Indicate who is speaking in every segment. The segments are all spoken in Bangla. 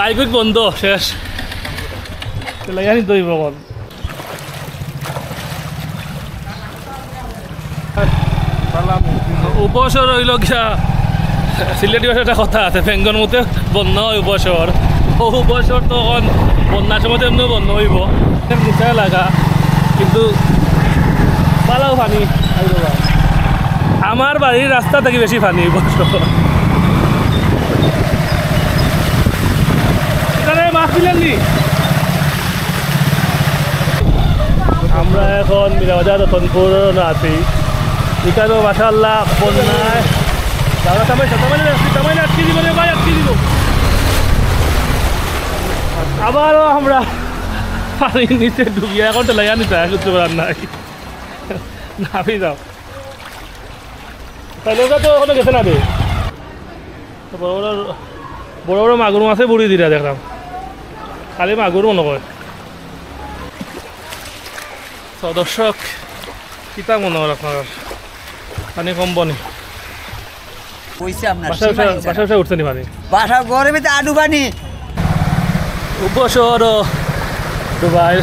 Speaker 1: বাইক বন্ধ শেষ লাগানি দই বগল উপসর হইল গিয়া সিলেটি ভাষা একটা কথা আছে বেঙ্গল মতে বন্ধ হয় উপসর ও উপসর তখন বন্যার সময় এমনি বন্ধ হইব নিচা লাগা কিন্তু পালাও পানি আমার বাড়ির রাস্তা থেকে বেশি পানি উপসর মাছ দিলেন নি আমরা এখন মিরাবাজার রতনপুর আছি এখানেও মাশাআল্লাহ বন্যায় দাদা তামাইলে আটকে দিব রে ভাই আটকে দিব আবারও আমরা পানির নিচে ডুবিয়ে এখন তো লাইয়া নিতে করতে পারার নাই নাবি যাও তাহলে ওটা তো ওখানে গেছে না রে বড় বড় মাগুর মাছে বুড়ি দিরা দেখলাম খালি মাগুর মনে করে দর্শক কিতা মনে হয় আপনার পানি কমব নি বাসা উঠছে নি পানি
Speaker 2: বাসা গরমে তো আডু পানি
Speaker 1: উপশহর দুবাই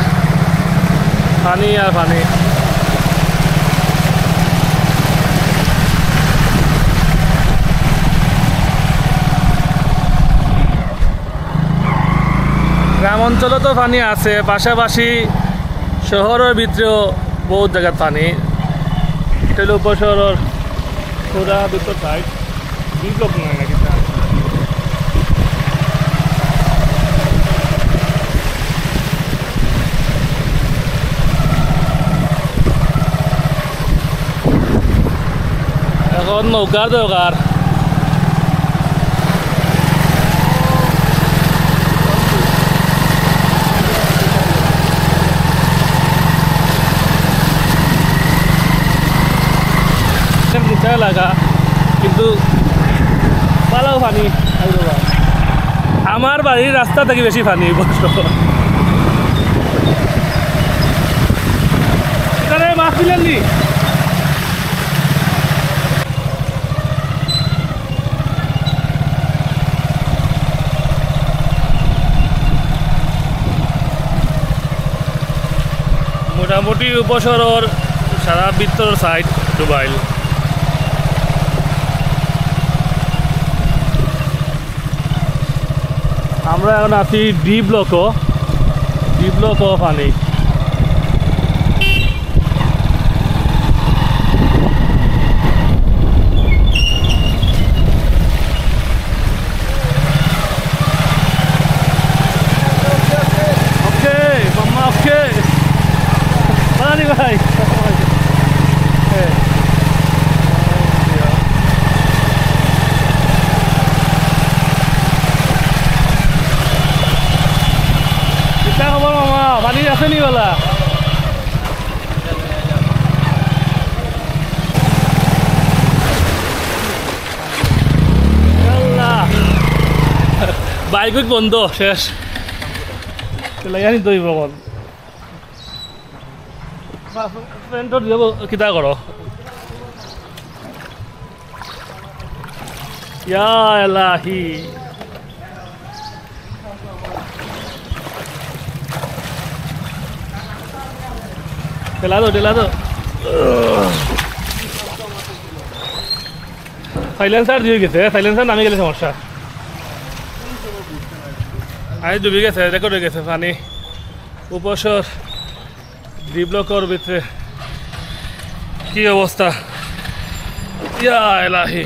Speaker 1: পানি আর পানি গ্রাম অঞ্চলে তো পানি আছে পাশাপাশি শহরের ভিতরেও বহুত জায়গার পানি এটা হলো উপশহরের পুরা ভিতর সাইড বিপ্লব নয় নাকি এখন নৌকার দরকার নিচা লাগা কিন্তু পালাও পানি আমার বাড়ির রাস্তা থেকে বেশি পানি এখানে মাছ দিলেন নি মোটামুটি উপশহরের সারা ভিতর সাইড ডুবাইল আমরা এখন আছি ডি ব্লক পানি ভাই খবর মামা পানি আছে নি বলা বাইক বন্ধ শেষ লাগানি দই বগল ফ্রেন্ডর যাব কিতা করো ইয়া ইলাহি ঢেলা দো সাইলেন্সার দিয়ে গেছে সাইলেন্সার নামে গেলে সমস্যা আই ডুবি গেছে রেকর্ড হয়ে গেছে পানি উপসর ডি ব্লকের ভিতরে কি অবস্থা ইয়া ইলাহি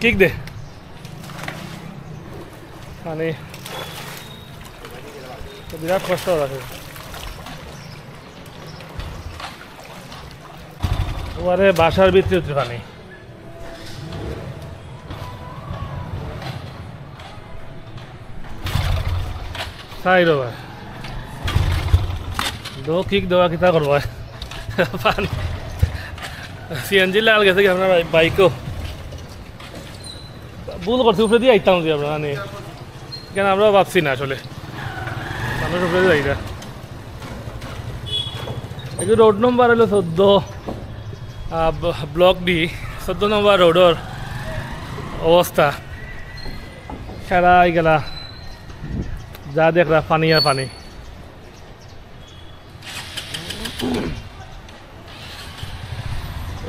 Speaker 1: কিক দে পানি বিরাট কষ্ট রাখে ওরে বাসার ভিতরে উঠে পানি তাই রবা দো কিক দেওয়া কিতা করবো পানি সিএনজি লাল গেছে কি আপনার বাইকও ভুল করছি উপরে দিয়ে আইতাম যে আপনার মানে কেন আমরাও ভাবছি না আসলে মানুষ উপরে যাই না একটু রোড নম্বর হলো 14 ব্লক ডি 14 নম্বর রোডর অবস্থা সারাই গেলা যা দেখলা পানি আর পানি।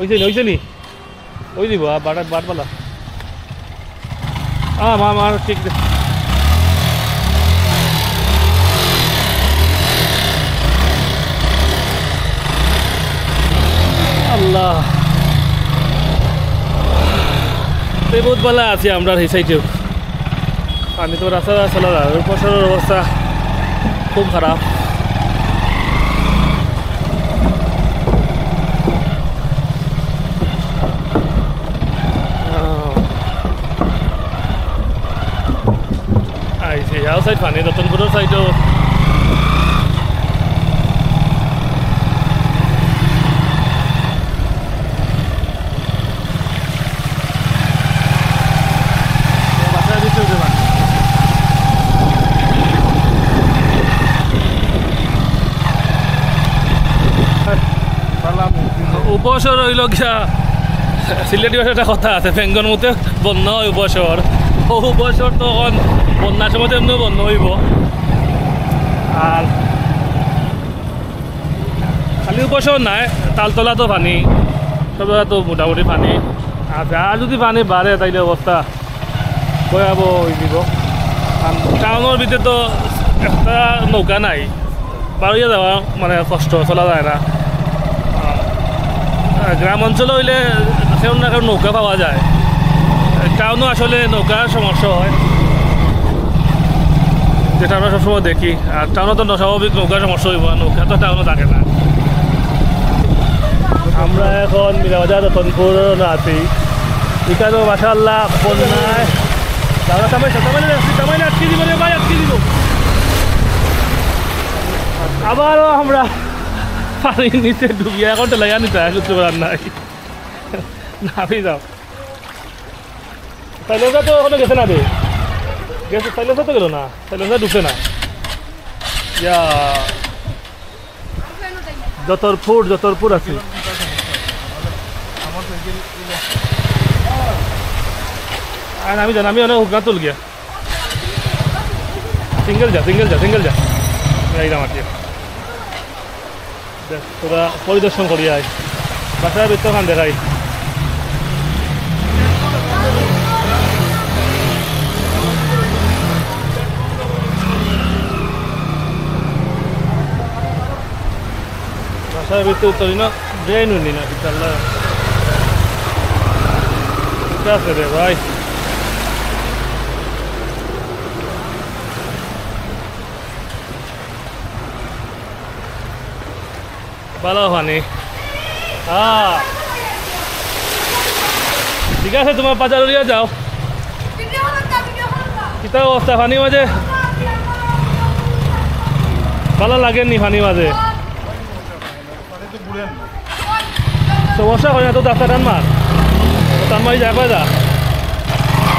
Speaker 1: ওইছে নি ওই দিব বাটবালা আমার ঠিক আল্লাহ বহুত বেলা আছি আমরা এই সাইডেও পানি তো রাস্তা চলা যায় বছরের অবস্থা খুব খারাপ। আইছে আউটসাইড পানি রতনপুরের সাইডেও উপশহর হইল গিয়া সিলেটি ভাষায় একটা কথা আছে বেঙ্গন মতে বন্য হয় উপশহর। ও উপশহর তো এখন বন্যার সময় এমনি বন্য হইব। আর খালি উপশহর নাই তালতলা তো পানি সব জায়গা তো মোটামুটি পানি আছে। আর যদি পানি বাড়ে তাইলে অবস্থা ভয়াবহ হয়ে যাব। আর টাউনের ভিতরে তো একটা নৌকা নাই বাড়িয়ে যাওয়া মানে কষ্ট চলা যায় না। গ্রাম অঞ্চলে হইলে সেরকম না কারণ নৌকা পাওয়া যায়। টাউনও আসলে নৌকার সমস্যা হয় যেটা আমরা সবসময় দেখি। আর টাউনে তো স্বাভাবিক নৌকার সমস্যা হইব নৌকা তো টাউনে থাকে না। আমরা এখন মিরাবাজার রতনপুর আছি এখানেও মাশাআল্লাহ বন্যায় আটকে দিব রে ভাই আটকে দিব। আবারও আমরা পানির নিচে ডুবিয়ে এখন তো লাগা নিতে করতে পারার নাই নামি যাও। সাইলেন্সার তো ওখানে গেছে না রে গেছে সাইলেন্সার তো গেল না সাইলেন্সার ঢুকছে না। যতরপুর আছে আর আমি অনেক হুকনা তুল গিয়া সিঙ্গেল যা এইরাম আর কি তোরা পরিদর্শন করি আয় বাসার ভিতর খান দেখাই। বাসার ভিতরে উত্তরি না ড্রেন উনি না বিশাল্লা ঠিক আছে রে ভাই। ভালো পানি ঠিক আছে তোমার বাজার যাও কিতা অবস্থা পানি মাঝে ভালো লাগেনি পানি মাঝে সমস্যা হয় না তো রাস্তা টান মারি যায় পায় যা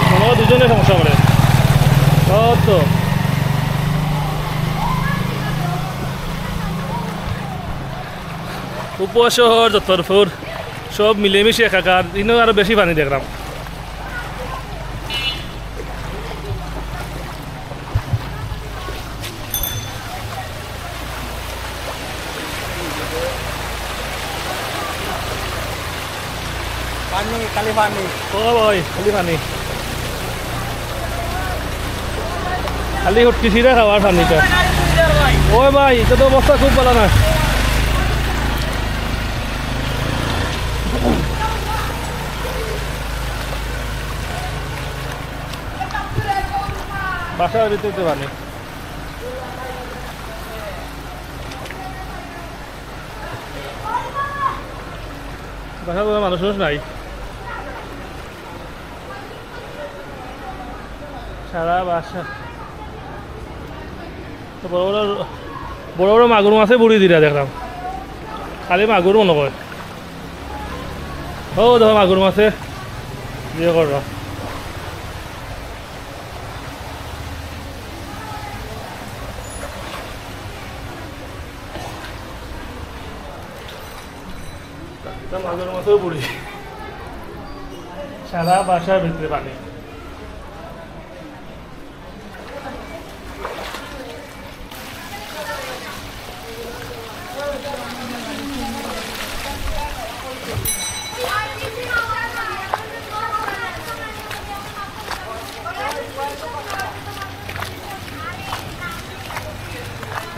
Speaker 1: মনে হয় দুজনে সমস্যা করে তো উপশহর যতরপুর সব মিলেমিশে একাকার ইনেও আরো বেশি পানি দেখলাম।
Speaker 2: খালি পানি
Speaker 1: ও ভাই খালি পানি খালি হুটকিছিরা খাওয়ার পানিটা। ওই ভাই এটা তো অবস্থা খুব ভালো না। বাসার ভিতরে পানি বাসা মানুষ নাই সারা বাসা বড় বড় মাগুর মাছে বুড়ি দিরা দেখলাম খালি মাগুর মনে করে ও দেখো মাগুর মাছে ইয়ে কর মাগুর মাছেও বুড়ি সারা বাসার ভিতরে পানি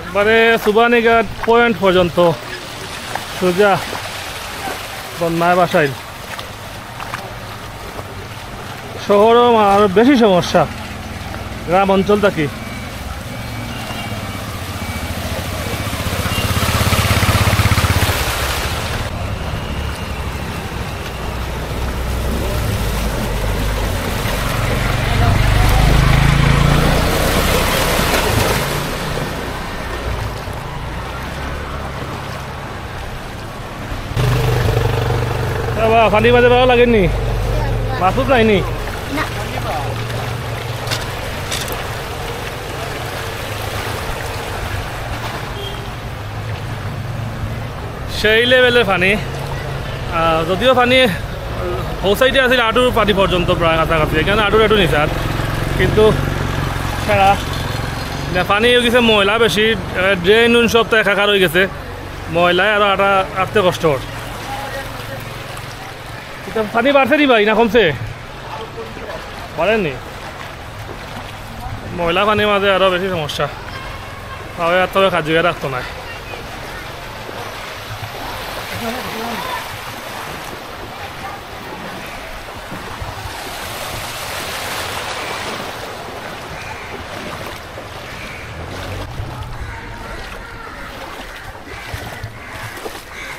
Speaker 1: একবারে সুবানীঘাট পয়েন্ট পর্যন্ত সোজা বন্যায় বাসাইল। শহরও আরো বেশি সমস্যা, গ্রাম অঞ্চল থাকি। পানি মাঝে ভালো লাগেনি, মাসুদ নাইনি। সেই লেভেলের পানি, যদিও পানি হো সাইডে আছিল আঁটুর পানি পর্যন্ত প্রায় কাছাকাছি, এখানে আঁটুর একটু নিচার, কিন্তু সেরা পানি হয়ে গেছে ময়লা বেশি, ড্রেন সব তো একাকার হয়ে গেছে ময়লায়, আরও আটতে কষ্ট। পানি বাড়ছে নি ভাই না কমছে? বাড়েননি, ময়লা পানির মাঝে আরও বেশি সমস্যা, তাহলে আর তবে কাজে রাখতো না।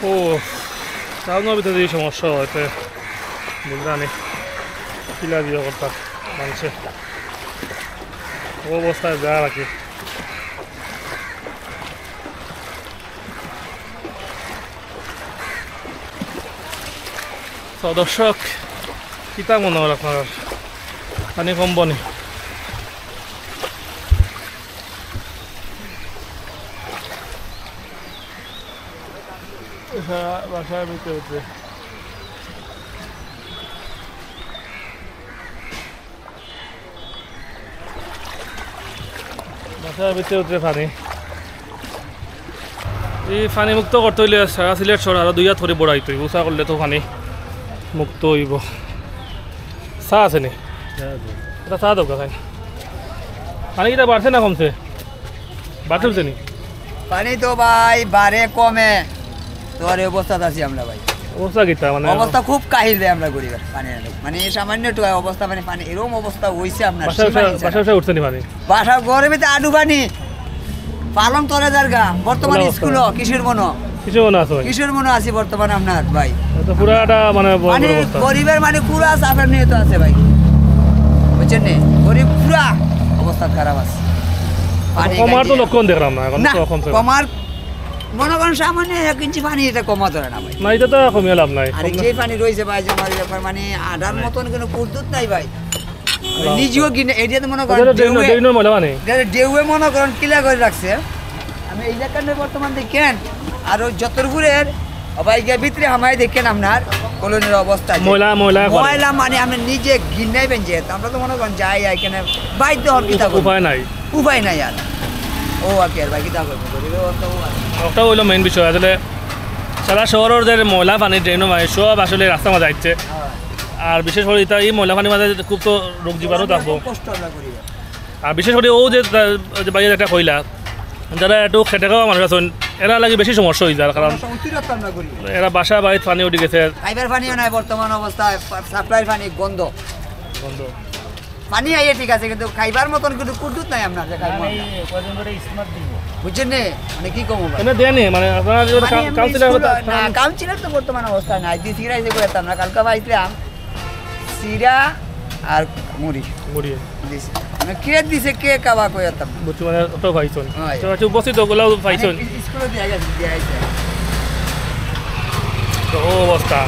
Speaker 1: ও টাউনের ভিতরে এই সমস্যা হয়েছে, বুঝলানি কিলা দিয়ে করতাম মানুষের অবস্থায় যা রাখি। তো দর্শক, কিতা মনে হয় আপনার পানি কমবনি? বাসায় ভিতরে উঠে পানি, এই পানি মুক্ত করতে হইলে সারা সিলেট শহর আরো 2 হাত করে বড়াইতে হইব, উষা করলে তো পানি মুক্ত হইব। চা আছে নি? এটা চা দরকার ভাই। পানি কিটা বাড়ছে না কমছে? বাড়ছে নি
Speaker 2: পানি তো ভাই বাড়ে কমে, তোর এই অবস্থাতে আছি আমরা ভাই।
Speaker 1: অবস্থা কিটা মানে
Speaker 2: অবস্থা খুব কাহিল ভাই আমরা গরিবের পানি মানে সামান্য একটু অবস্থা, মানে পানি এরকম অবস্থা হইছে আপনার।
Speaker 1: বাসা উঠছে নি পানি?
Speaker 2: বাসা গরমে তো আডু পানি, পালং তলে জায়গা বর্তমানে স্কুল কিশোর মনো কিশোর মনো আছি বর্তমানে আপনার ভাই।
Speaker 1: তো পুরাটা মানে
Speaker 2: গরিবের মানে পুরা চাপের নিয়ে তো আছে ভাই, বুঝছেন নি? গরিব পুরা অবস্থা খারাপ আছে।
Speaker 1: কমার তো লক্ষণ দেখলাম না এখন, তো কমছে
Speaker 2: কমার মনে করেন সামান্য 1 ইঞ্চি পানি, এটা কমা ধরে না ভাই।
Speaker 1: না এটা তো কমিয়ে লাভ নাই।
Speaker 2: আর যে পানি রয়েছে ভাই জমার মানে আডার মতন কোনো কুদ্দুত নাই ভাই, নিজেও কিনে এরিয়াতে মনে করেন ডেউয়ে মনে করেন কিলা করে রাখছে। আমি এই জায়গায় বর্তমান দেখেন আর যতরপুরের ভাইকে ভিতরে আমায় দেখেন আপনার কলোনির অবস্থা
Speaker 1: ময়লা
Speaker 2: মানে আমি নিজে ঘিনাইবেন, যেহেতু আমরা তো মনে করেন যাই এখানে বাধ্য হন, উপায় নাই আর ও আর কি আর ভাই কিতা করবো।
Speaker 1: ওটা হইলো মেইন বিষয়, আসলে সারা শহরের যে ময়লা পানি ড্রেন সব আসলে রাস্তার মাঝে আসছে, আর বিশেষ করে এটা এই ময়লা পানির মাঝে খুব তো রোগ জীবাণু থাকবো। আর বিশেষ করে ও যে বাইরে একটা কইলা যারা একটু খেটে খাওয়া মানুষ আছেন, এরা লাগে বেশি সমস্যা হয়ে যায়, কারণ এরা বাসা বাড়িতে পানি উঠে গেছে,
Speaker 2: খাইবার পানিও নাই বর্তমান অবস্থায়, সাপ্লাই পানি গন্ধ পানি আইয়ে ঠিক আছে, কিন্তু খাইবার মতন কিন্তু কুদ্দুত নাই আপনার, বুঝছেন নি? মানে কি কম
Speaker 1: মানে
Speaker 2: কাউন্সিলর তো বর্তমান অবস্থায় নাই, সিরা এসে করতাম না, কালকে পাইছিলাম সিরা আর মুড়ি দিছে, মানে কে দিছে কে কাবা কইতাম
Speaker 1: বুঝছি, মানে ওটাও পাইছন উপস্থিত ওগুলো পাইছন
Speaker 2: স্কুলে দিয়া গেছে, দিয়া আইছে
Speaker 1: তো অবস্থা।